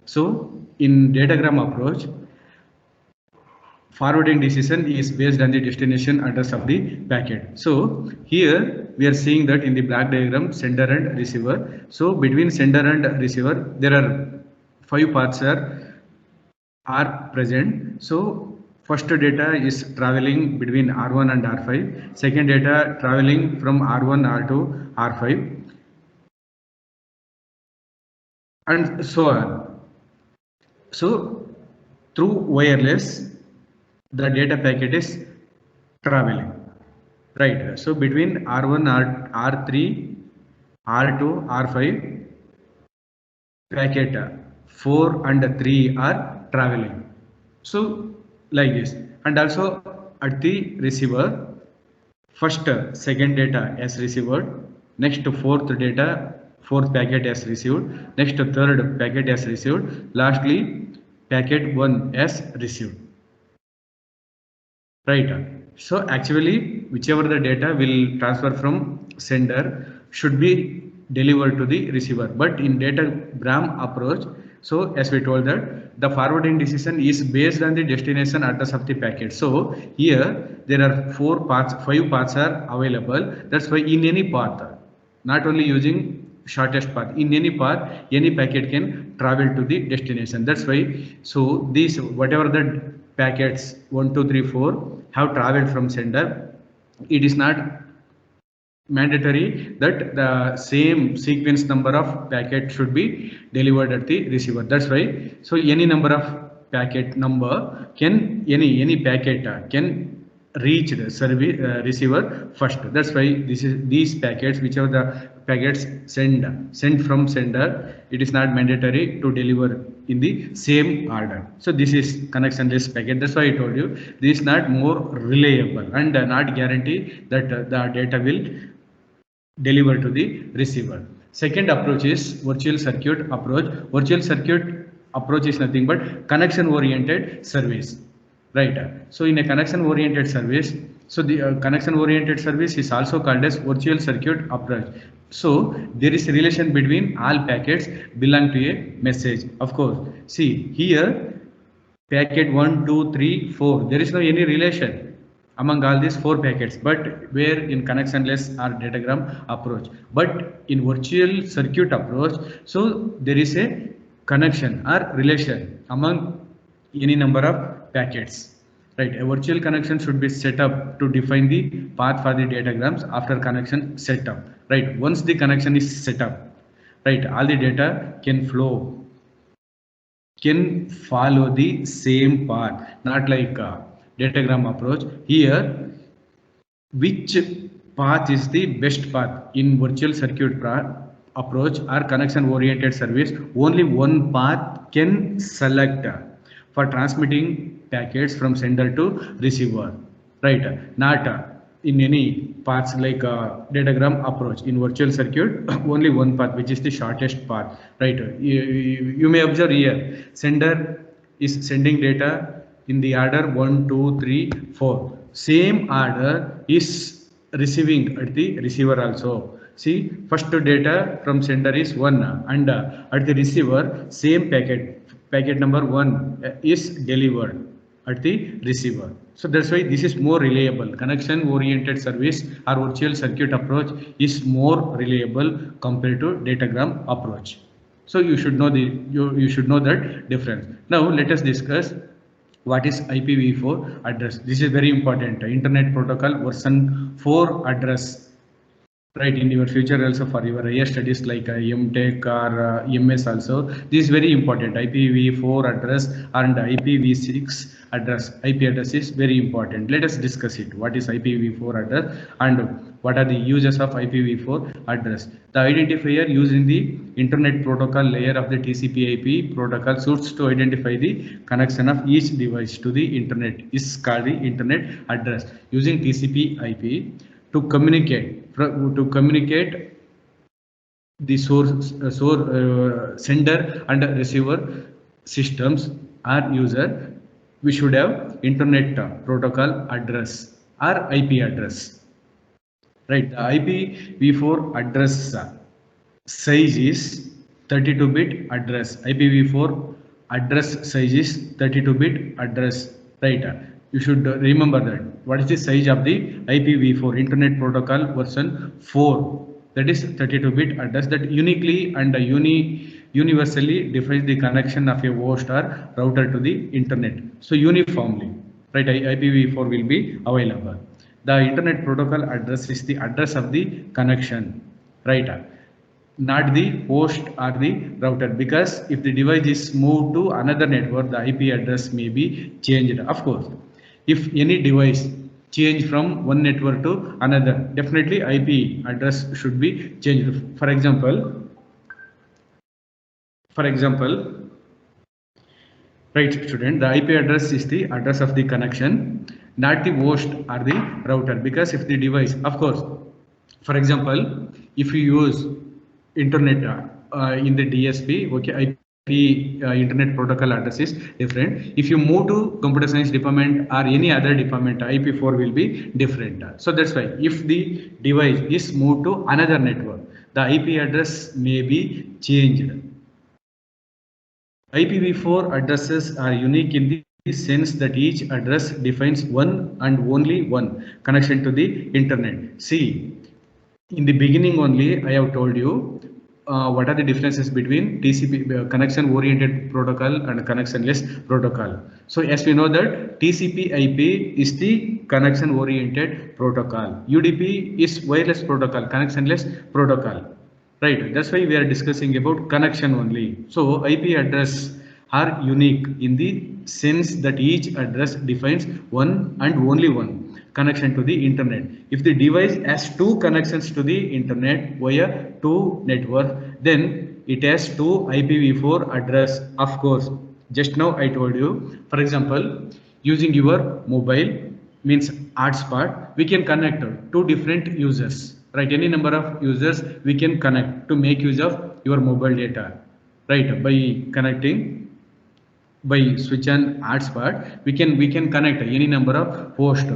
So in datagram approach, forwarding decision is based on the destination address of the packet. So here we are seeing that in the black diagram, sender and receiver. So between sender and receiver, there are 5 paths are present. So first data is traveling between R1 and R5. Second data traveling from R1 R2 R5 and so on. So through wireless, the data packet is traveling, right? So between R1 R3 R2 R5 packet 4 and 3 are traveling. So like this, and also at the receiver, first second data as received, next fourth packet as received, next third packet as received, lastly packet 1 as received, right? So actually whichever the data will transfer from sender should be delivered to the receiver, but in datagram approach, so as we told that the forwarding decision is based on the destination address of the packet. So here there are 5 paths are available. That's why in any path, not only using shortest path, in any path any packet can travel to the destination. That's why, so these whatever the packets 1 2 3 4 have traveled from sender, it is not mandatory that the same sequence number of packet should be delivered at the receiver. That's why, so any number of packet number can, any packet can reach the service receiver first. That's why this is these packets, whichever the packets sent from sender, it is not mandatory to deliver in the same order. So this is connectionless packet. That's why I told you this is not more reliable and not guarantee that the data will deliver to the receiver. Second approach is virtual circuit approach. Virtual circuit approach is nothing but connection oriented service, right? So in a connection oriented service, so the connection oriented service is also called as virtual circuit approach. So there is a relation between all packets belong to a message. Of course, see here packet 1 2 3 4, there is no any relation among all these 4 packets, but where in connectionless or datagram approach, but in virtual circuit approach, so there is a connection or relation among any number of packets, right? A virtual connection should be set up to define the path for the datagrams after connection setup, right? Once the connection is set up, right, all the data can follow the same path, not like datagram approach. Here, which path is the best path in virtual circuit approach or connection oriented service? Only one path can select for transmitting packets from sender to receiver, right? Not in any paths like datagram approach. In virtual circuit, only one path, which is the shortest path, right? You may observe here, sender is sending data in the order 1 2 3 4. Same order is receiving at the receiver also. See, first data from sender is 1 and at the receiver same packet number 1 is delivered at the receiver. So that's why this is more reliable. Connection oriented service or virtual circuit approach is more reliable compared to datagram approach. So you should know you should know that difference. Now let us discuss what is IPv4 address. This is very important. Internet Protocol version 4 address, right? In your future also, for your higher studies like MTech or MS also, this is very important. IPv4 address and IPv6 address, IP address is very important. Let us discuss it. What is IPv4 address and what are the uses of IPv4 address? The identifier used in the internet protocol layer of the TCP/IP protocol suits to identify the connection of each device to the internet is called the internet address. Using TCP/IP to communicate the sender and receiver systems or user, we should have internet protocol address or IP address, right? The IPv4 address size is 32-bit address. IPv4 address size is 32-bit address, right? You should remember that. What is the size of the IPv4 Internet Protocol version 4? That is 32-bit address that uniquely and universally defines the connection of a host or router to the internet. So uniformly, right? IPv4 will be available. The Internet Protocol address is the address of the connection, right? Not the host or the router, because if the device is moved to another network, the IP address may be changed. Of course, if any device change from one network to another, definitely IP address should be changed. For example, right, student, the IP address is the address of the connection, not the host or the router. Because if the device, of course, for example, if you use internet in the DSP, okay, IP Internet Protocol address is different. If you move to computer science department or any other department, IP4 will be different. So that's why if the device is moved to another network, the IP address may be changed. IPv4 addresses are unique in the sense that each address defines one and only one connection to the internet. See, in the beginning only, I have told you what are the differences between TCP connection oriented protocol and connectionless protocol. So as we know that TCP/IP is the connection oriented protocol. UDP is wireless protocol, connectionless protocol. Right, that's why we are discussing about connection only. So IP address are unique in the sense that each address defines one and only one connection to the internet. If the device has two connections to the internet via two networks, then it has two IPv4 address. Of course, just now I told you, for example, using your mobile means hotspot, we can connect two different users, right? Any number of users we can connect to make use of your mobile data, right? By connecting, by switch and hotspot, we can connect any number of hosts.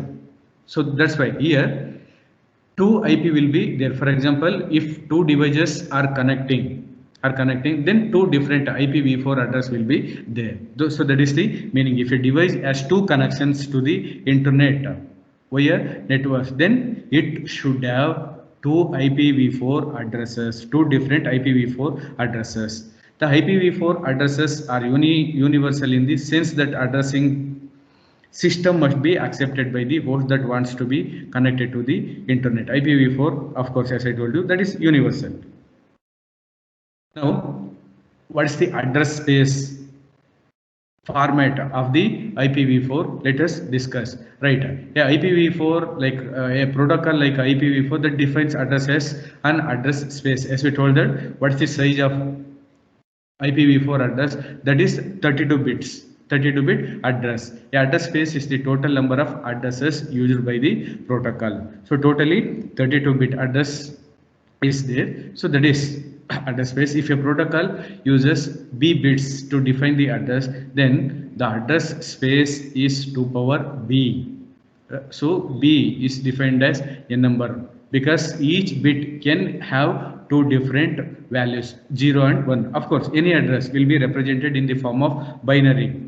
So that's why here two IP will be there. For example, if two devices are connecting, then two different IPv4 address will be there. So that is the meaning. If a device has two connections to the internet via networks, then it should have two IPv4 addresses, two different IPv4 addresses. The IPv4 addresses are universal in the sense that addressing system must be accepted by the host that wants to be connected to the internet. IPv4, of course, as I told you, that is universal. Now, what is the address space format of the IPv4? Let us discuss. Right, yeah, IPv4, like a protocol like IPv4 that defines address as an address space. As we told that, what is the size of IPv4 address? That is 32 bits. 32-bit address. The address space is the total number of addresses used by the protocol. So totally 32-bit address is there. So that is address space. If a protocol uses B bits to define the address, then the address space is 2 power B. So B is defined as a number because each bit can have two different values, 0 and 1. Of course, any address will be represented in the form of binary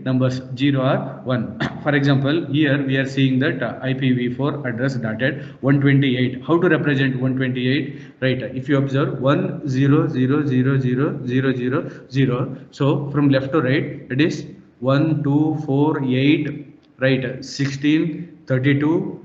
numbers 0 or 1. For example, here we are seeing that IPv4 address dotted 128. How to represent 128? Right, if you observe 100000000, so from left to right it is 1 2 4 8, right, 16 32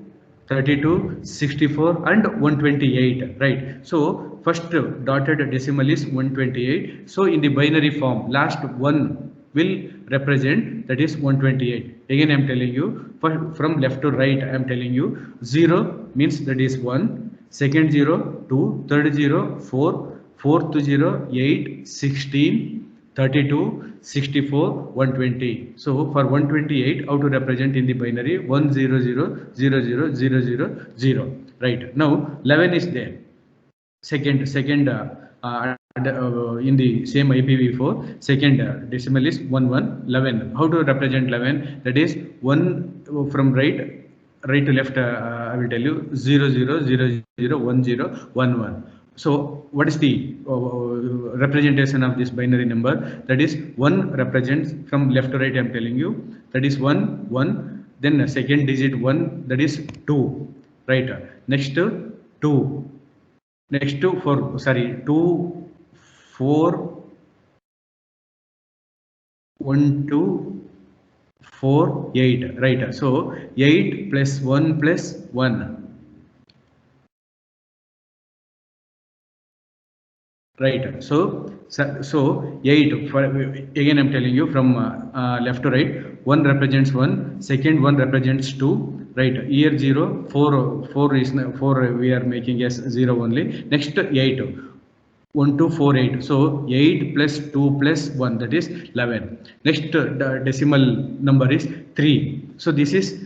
32 64 and 128, right? So first dotted decimal is 128. So in the binary form, last one will represent, that is 128. Again I am telling you, from left to right I am telling you, 0 means that is 1, second 0 2, third 0 4, fourth 0 8, 16 32 64 120. So for 128, how to represent in the binary? 1000000, right? Now 11 is there, second in the same IPv4, second decimal is 11. How to represent 11? That is 1 from right to left. I will tell you 00001011. So what is the representation of this binary number? That is 1 represents from left to right, I am telling you, that is 1 1, then second digit 1, that is 2, right? Next 2, next to 4, sorry, 2 4 1 2 4 8, right? So 8 plus 1 plus 1, right? So 8 for, again I'm telling you from left to right, 1 represents 1, second 1 represents 2, right? Here 0, 4 is 4, we are making as 0 only. Next 8, 1 2 4 8, so 8 plus 2 plus 1, that is 11. Next decimal number is 3, so this is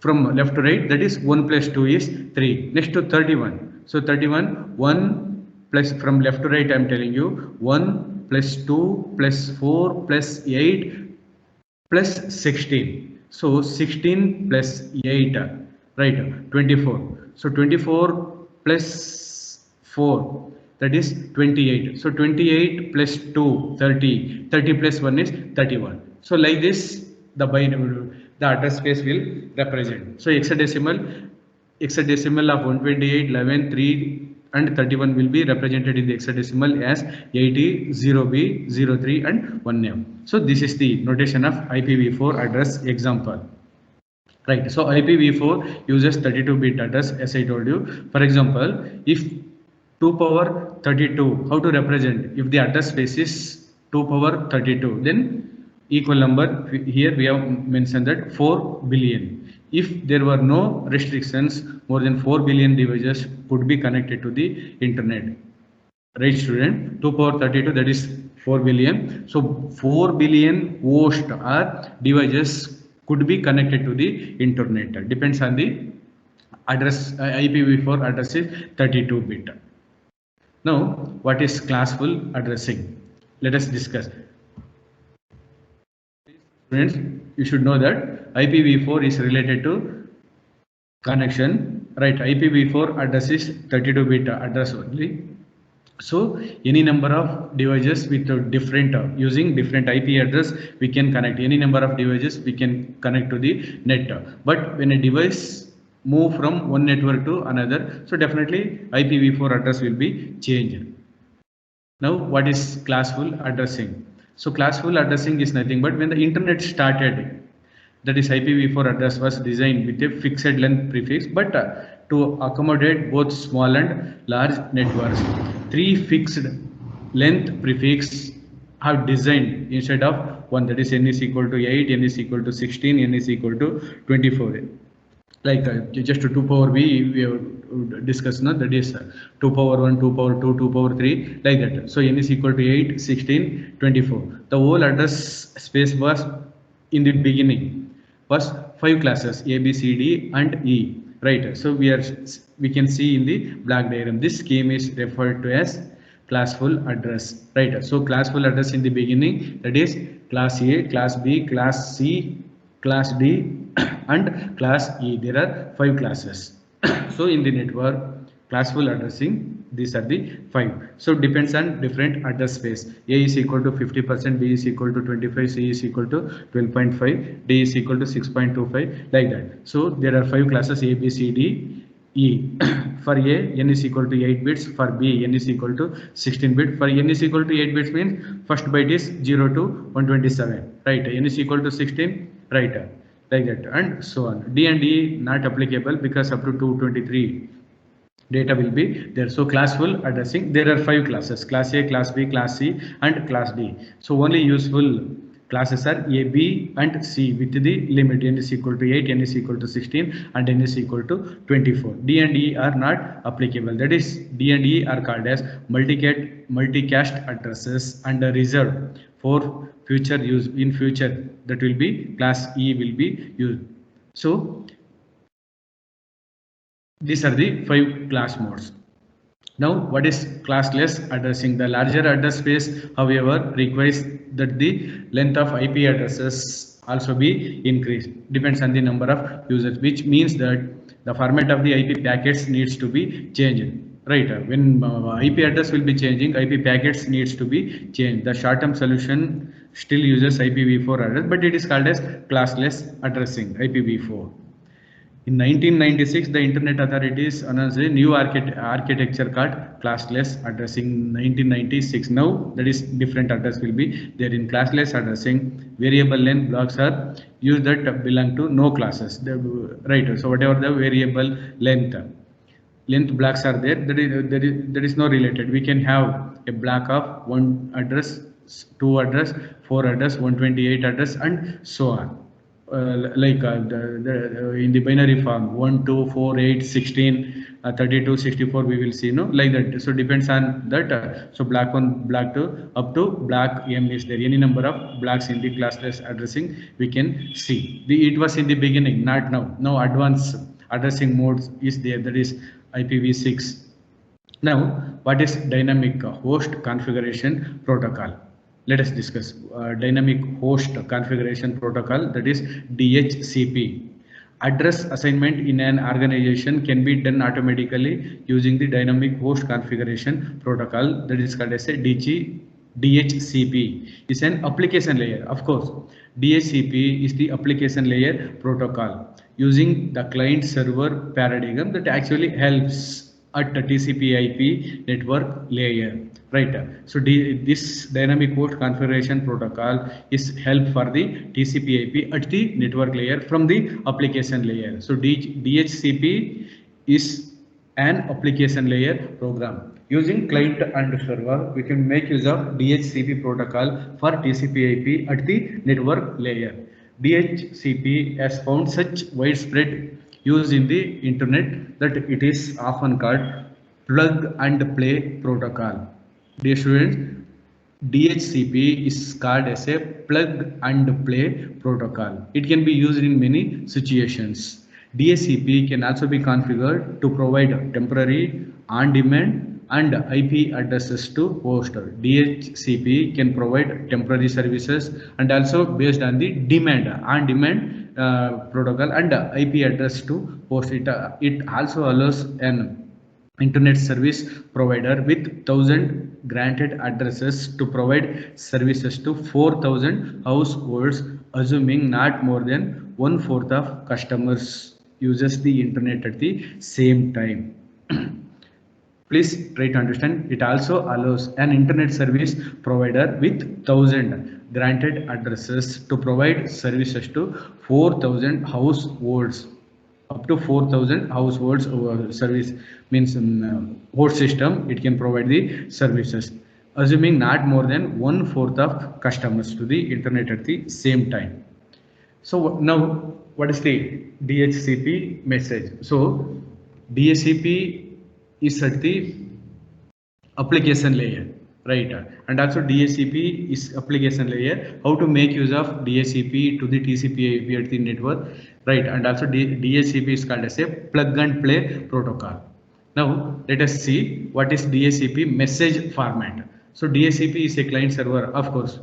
from left to right, that is 1 plus 2 is 3. Next to 31, so 31, 1 plus, from left to right I am telling you, 1 plus 2 plus 4 plus 8 plus 16, so 16 plus 8, right? 24, so 24 plus 4, that is 28, so 28 plus 2 30, 30 plus 1 is 31. So like this the binary, the address space will represent. So hexadecimal of 128, 11, 3 and 31 will be represented in the hexadecimal as 80, 0b, 03 and 1m. So this is the notation of IPv4 address example. Right, so IPv4 uses 32-bit address, as I told you. For example, if 2 power 32, how to represent? If the address space is 2 power 32, then equal number, here we have mentioned that 4 billion. If there were no restrictions, more than 4 billion devices could be connected to the internet. Right, student? 2 power 32, that is 4 billion. So 4 billion host or devices could be connected to the internet. Depends on the address. IPv4 address is 32-bit. Now, what is classful addressing? Let us discuss. Students, you should know that IPv4 is related to connection, right? IPv4 address is 32-bit address only. So any number of devices with different using different IP address, we can connect any number of devices, we can connect to the net. But when a device move from one network to another, so definitely IPv4 address will be changed. Now what is classful addressing? So classful addressing is nothing but when the internet started, that is IPv4 address was designed with a fixed length prefix, but to accommodate both small and large networks, 3 fixed length prefix have designed instead of 1, that is n is equal to 8, n is equal to 16, n is equal to 24. Like just 2 power we have discussed, no? That is 2 power 1, 2 power 2, 2 power 3, like that. So n is equal to 8, 16, 24. The whole address space was in the beginning was 5 classes A, B, C, D and E, right? So we can see in the black diagram, this scheme is referred to as classful address, right? So classful address in the beginning, that is class A, class B, class C, class D and class E. There are 5 classes. So in the network classful addressing, these are the 5. So depends on different address space. A is equal to 50%, B is equal to 25, C is equal to 12.5, D is equal to 6.25, like that. So there are 5 classes A, B, C, D, E. For A, n is equal to 8 bits. For B, n is equal to 16 bits. For n is equal to 8 bits means first byte is 0 to 127, right? N is equal to 16, right? Like that and so on. D and E not applicable because up to 223 data will be there. So classful addressing, there are 5 classes: class A, class B, class C and class D. So only useful classes are A, B and C with the limit n is equal to 8, n is equal to 16 and n is equal to 24. D and E are not applicable. That is, D and E are called as multicast addresses and reserved for future use. In future, that will be class E will be used. So these are the 5 class modes. Now what is classless addressing? The larger address space, however, requires that the length of IP addresses also be increased. Depends on the number of users, which means that the format of the IP packets needs to be changed. right? When IP address will be changing, IP packets needs to be changed. The short-term solution still uses IPv4 address, but it is called as classless addressing, IPv4. In 1996, the Internet Authorities announced a new architecture called classless addressing. 1996. Now, that is different address will be there in classless addressing. Variable length blocks are used that belong to no classes. Right. So whatever the variable length blocks are there, there is no related. We can have a block of one address, two address, four address, 128 address, and so on. Like in the binary form 1 2 4 8 16 32 64, we will see, no, like that. So depends on that. So block 1, block 2, up to block m is there. Any number of blocks in the classless addressing we can see. It was in the beginning, not now. Now advanced addressing modes is there, that is IPv6. Now, what is dynamic host configuration protocol? Let us discuss dynamic host configuration protocol, that is DHCP. Address assignment in an organization can be done automatically using the dynamic host configuration protocol, that is called as a DHCP. Is an application layer. Of course, DHCP is the application layer protocol using the client server paradigm that actually helps at the TCP/IP network layer, right? So this dynamic host configuration protocol is help for the TCP/IP at the network layer from the application layer. So DHCP is an application layer program. Using client and server, we can make use of DHCP protocol for TCP/IP at the network layer. DHCP has found such widespread use in the internet that it is often called plug and play protocol. Dear students, DHCP is called as a plug and play protocol. It can be used in many situations. DHCP can also be configured to provide temporary, on-demand, and IP addresses to host. DHCP can provide temporary services and also based on the on-demand protocol and IP address to host. It also allows an internet service provider with 1000 granted addresses to provide services to 4000 households, assuming not more than 1/4 of customers uses the internet at the same time. Please try to understand. It also allows an internet service provider with 1000 granted addresses to provide services to 4000 households. Up to 4000 households service means host system, it can provide the services, assuming not more than 1/4 of customers to the internet at the same time. So now, what is the DHCP message? So DHCP is at the application layer, right? And also DHCP is application layer. How to make use of DHCP to the TCP/IP at the network, right? And also DHCP is called as a plug and play protocol. Now let us see what is DHCP message format. So DHCP is a client server, of course,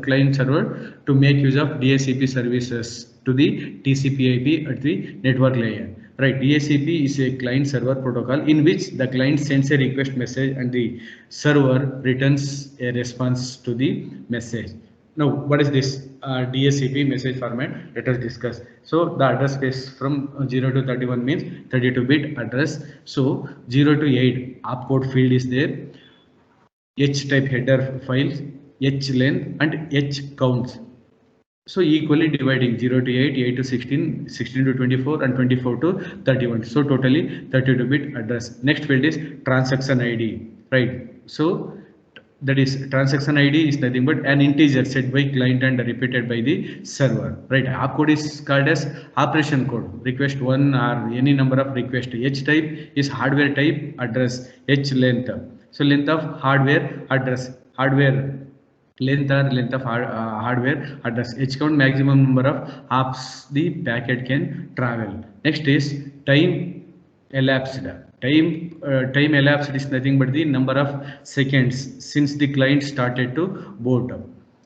client server to make use of DHCP services to the TCP/IP at the network layer. Right, DHCP is a client server protocol in which the client sends a request message and the server returns a response to the message. Now, what is this DHCP message format? Let us discuss. So the address space from 0 to 31 means 32-bit address. So 0 to 8 opcode field is there. H type header files, H length and H counts. So equally dividing 0 to 8, 8 to 16, 16 to 24 and 24 to 31. So totally 32-bit address. Next field is transaction ID, right? So that is transaction ID is nothing but an integer set by client and repeated by the server, right? Opcode is called as operation code, request 1 or any number of requests. H type is hardware type address, H length. So length of hardware address, hardware length or length of hardware address. H count, maximum number of hops the packet can travel. Next is time elapsed. Time elapsed is nothing but the number of seconds since the client started to boot.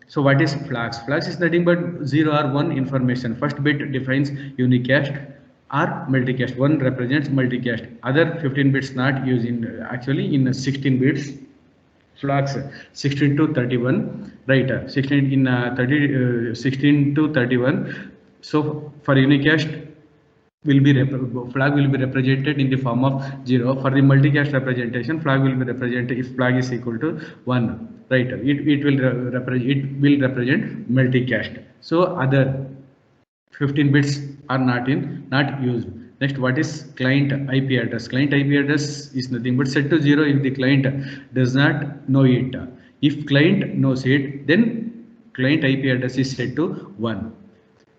So what is flags? Flags is nothing but 0 or 1 information. First bit defines unicast, are multicast. One represents multicast. Other 15 bits not used in actually in 16 bits flags 16 to 31, right? 16 in 16 to 31. So for unicast will be flag will be represented in the form of 0. For the multicast representation, flag will be represented if flag is equal to 1, right? It will represent multicast. So other 15 bits are not used. Next, what is client IP address? Client IP address is nothing but set to 0 if the client does not know it. If client knows it, then client IP address is set to 1.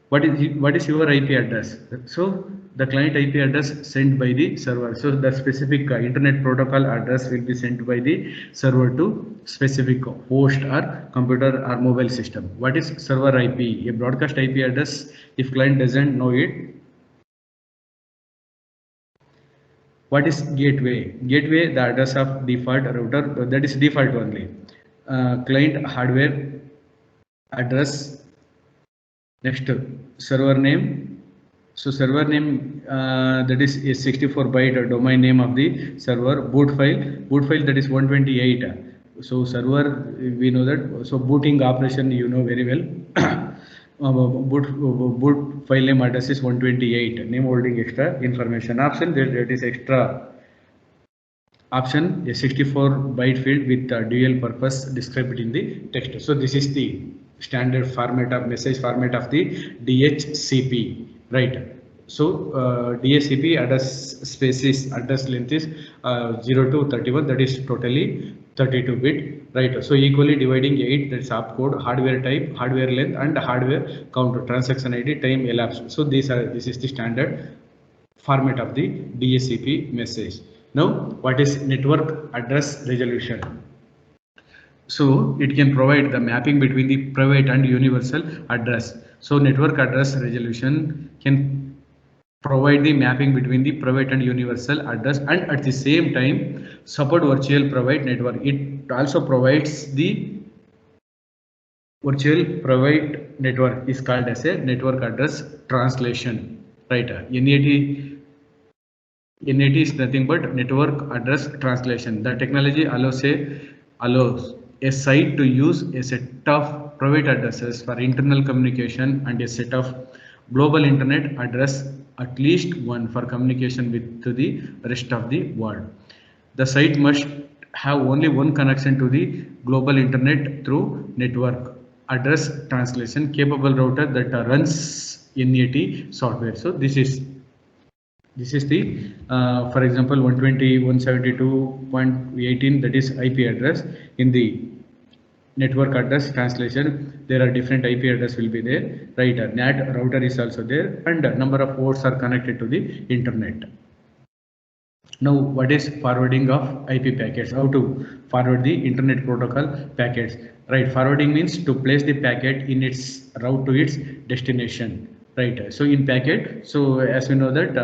What is your IP address? So the client IP address sent by the server. So the specific internet protocol address will be sent by the server to specific host or computer or mobile system. What is server IP? A broadcast IP address. If client doesn't know it. What is gateway? Gateway, the address of default router, that is default only. Client hardware address. Next, server name. So server name, that is a 64-byte domain name of the server. Boot file that is 128. So server, we know that. So booting operation, you know very well. Boot file name address is 128. Name holding extra information option, that is extra option, a 64-byte field with dual purpose described in the text. So this is the standard format of message format of the DHCP, right? So DHCP address space is address length is 0 to 31, that is totally 32-bit, right? So equally dividing 8, that's opcode, hardware type, hardware length, and hardware count, transaction ID, time elapsed. So this is the standard format of the DHCP message. Now, what is network address resolution? So it can provide the mapping between the private and universal address. So network address resolution can provide the mapping between the private and universal address, and at the same time support virtual private network. It also provides the virtual private network is called as a network address translation, right? NAT is nothing but network address translation. The technology allows a site to use a set of private addresses for internal communication and a set of global internet address, at least one for communication with to the rest of the world. The site must have only one connection to the global internet through network address translation capable router that runs NAT software. So this is the for example 120.172.18, that is IP address. In the network address translation, there are different IP address will be there, right? NAT router is also there, and number of ports are connected to the internet. Now, what is forwarding of IP packets? How to forward the internet protocol packets, right? Forwarding means to place the packet in its route to its destination, right? So in packet, so as we know that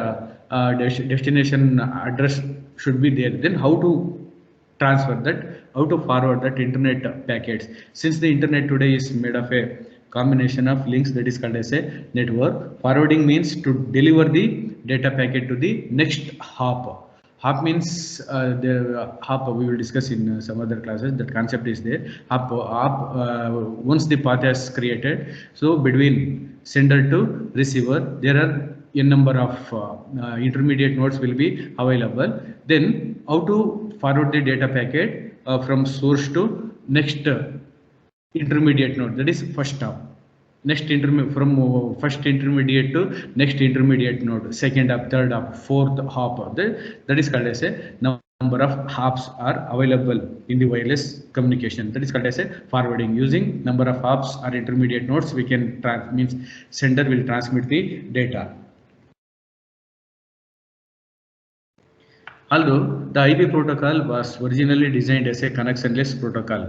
destination address should be there. Then how to transfer that? How to forward that internet packets? Since the internet today is made of a combination of links, that is called as a network. Forwarding means to deliver the data packet to the next hop. Hop means the hop we will discuss in some other classes. That concept is there. Hop once the path is created, so between sender to receiver, there are n number of intermediate nodes will be available. Then how to forward the data packet from source to next intermediate node, that is first hop. Next from first intermediate to next intermediate node, second hop, third hop, fourth hop. That is called as a number of hops are available in the wireless communication. That is called as a forwarding. Using number of hops or intermediate nodes, we can means sender will transmit the data. Although the IP protocol was originally designed as a connectionless protocol,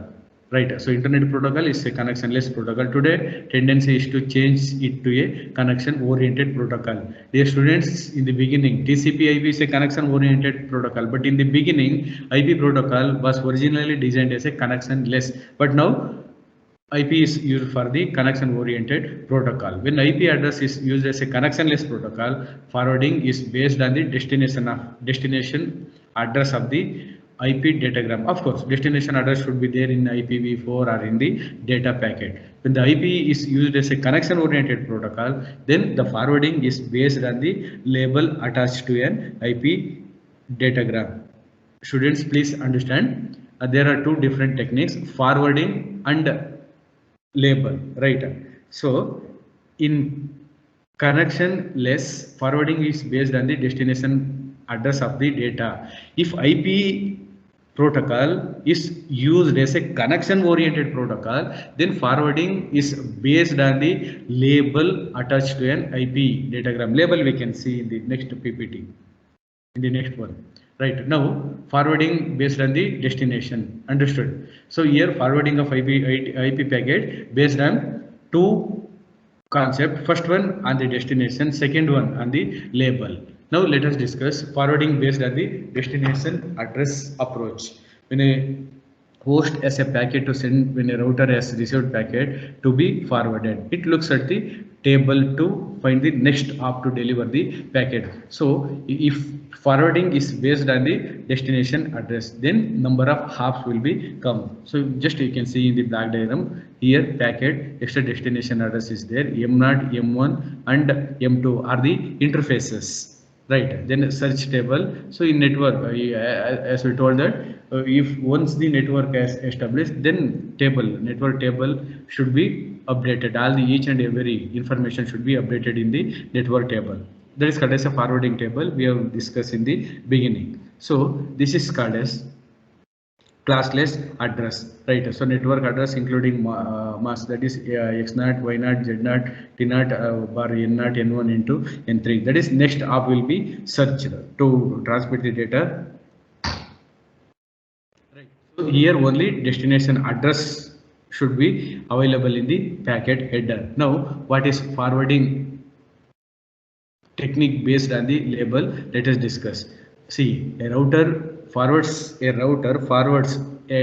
right? So internet protocol is a connectionless protocol. Today, tendency is to change it to a connection-oriented protocol. Dear students, in the beginning, TCP/IP is a connection-oriented protocol, but in the beginning, IP protocol was originally designed as a connectionless. But now, IP is used for the connection oriented protocol. When IP address is used as a connectionless protocol, forwarding is based on the destination address of the IP datagram. Of course, destination address should be there in IPv4 or in the data packet. When the IP is used as a connection oriented protocol, then the forwarding is based on the label attached to an IP datagram. Students, please understand, there are two different techniques, forwarding and label, right? So in connectionless, forwarding is based on the destination address of the data. If IP protocol is used as a connection oriented protocol, then forwarding is based on the label attached to an IP datagram. Label we can see in the next PPT, in the next one. Right now, forwarding based on the destination. Understood? So here, forwarding of IP packet based on two concept. First one on the destination, second one on the label. Now let us discuss forwarding based on the destination address approach. When a host as a packet to send, when a router has received packet to be forwarded, it looks at the table to find the next hop to deliver the packet. So if forwarding is based on the destination address, then number of hops will be come. So just you can see in the black diagram here, packet extra destination address is there, M0, M1 and M2 are the interfaces. Right, then search table. So in network, as we told that if once the network is established, then network table should be updated. All the each and every information should be updated in the network table. That is called as a forwarding table. We have discussed in the beginning. So this is called as classless address, right? So network address including mask, that is x0, y0, z0, t0 bar n0, n1, n2, n3. That is next hop will be searched to transmit the data. Right. So here only destination address should be available in the packet header. Now what is forwarding technique based on the label? Let us discuss. See, a router forwards a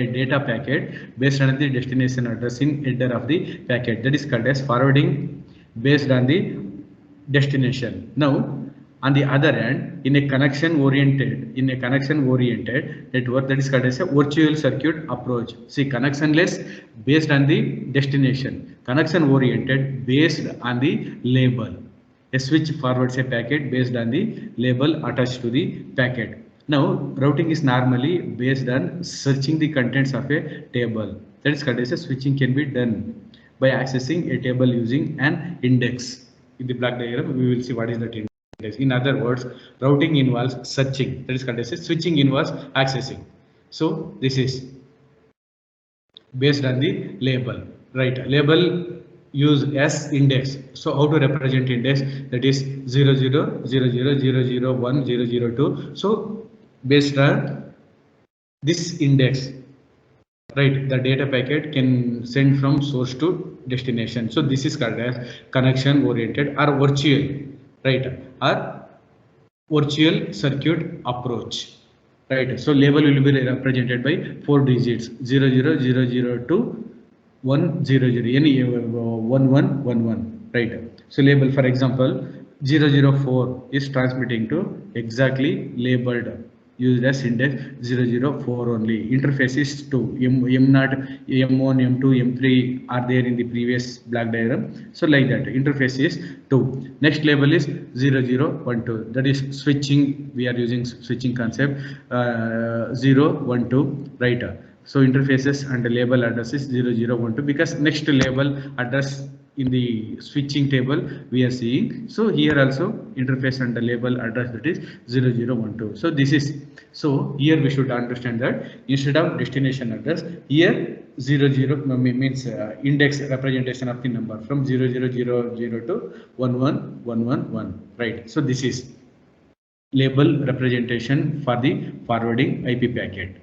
data packet based on the destination address in header of the packet. That is called as forwarding based on the destination. Now on the other hand, in a connection oriented network, that is called as a virtual circuit approach. See, connectionless based on the destination, connection oriented based on the label. A switch forwards a packet based on the label attached to the packet. Now, routing is normally based on searching the contents of a table. That is called as a switching can be done by accessing a table using an index. In the black diagram, we will see what is that index. In other words, routing involves searching. That is called as a switching involves accessing. So this is based on the label, right? Label use as index. So how to represent index? That is 00, 00, 001, 002. So based on this index, right, the data packet can send from source to destination. So this is called as connection oriented or virtual, right, or virtual circuit approach. Right, so label will be represented by 4 digits, 00, 002, 100, any 1111, right? So label, for example, 004 is transmitting to exactly labeled used as index 004 only. Interface is 2, M0, M1, M2, M3 are there in the previous black diagram. So like that, interface is 2. Next label is 0012. That is switching. We are using switching concept. 012, right? So interfaces and the label address is 0012 because next label address in the switching table we are seeing. So here also interface and the label address, that is 0012. So this is, so here we should understand that instead of destination address, here 00 means index representation of the number from 00000 to 11111, right? So this is label representation for the forwarding IP packet.